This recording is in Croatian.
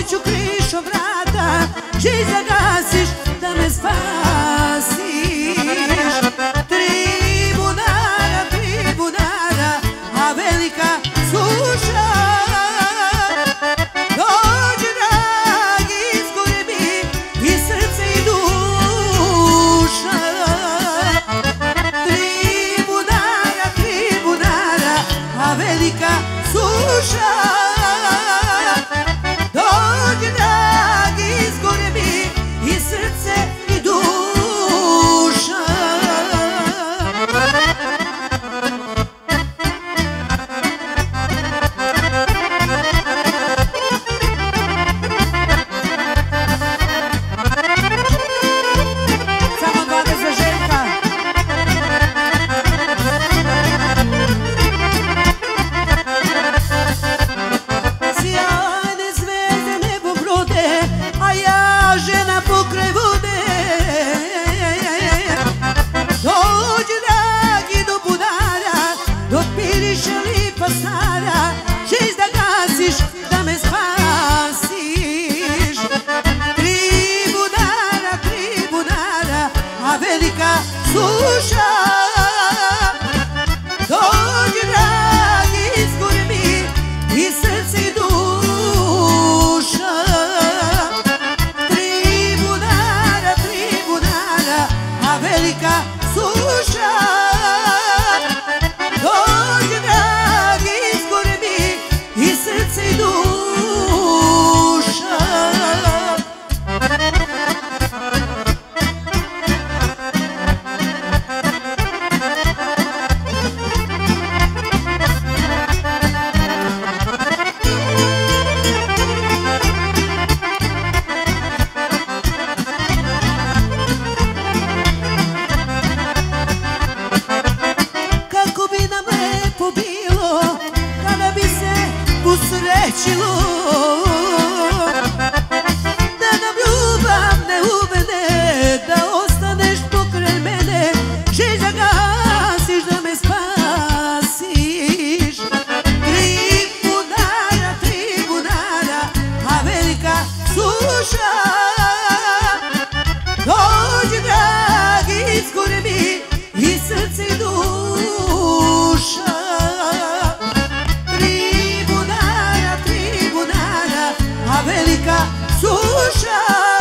otvorit ću krišom vrata, žij zagasiš da me spasiš. Tri bunara, a velika suša. Dođi dragi, izgori mi i srce i duša. Tri bunara, a velika suša. Dođi dragi, izgori mi i srce i duša. Samo 20 za Željka. Sjajne zvezde nebo brode, a ja žena pokraj vode. Dođi dragi do bunara, dok miriše lipa stara, žij da gasiš da me spasiš. Tri bunara, a velika suša. Dođi dragi, izgori mi i srce i duša. Tri bunara, a velika suša. Dođi dragi, izgori mi i srce i duša. Kako bi nam lepo bilo kada bi se usrećilo, da nam ljubav ne uvede, da ostaneš pokraj mene, žij da gasiš da me spasiš. Tri bunara, a velika suša. Dođi dragi, izgori mi i srce i duša. Tri bunara, a velika suša.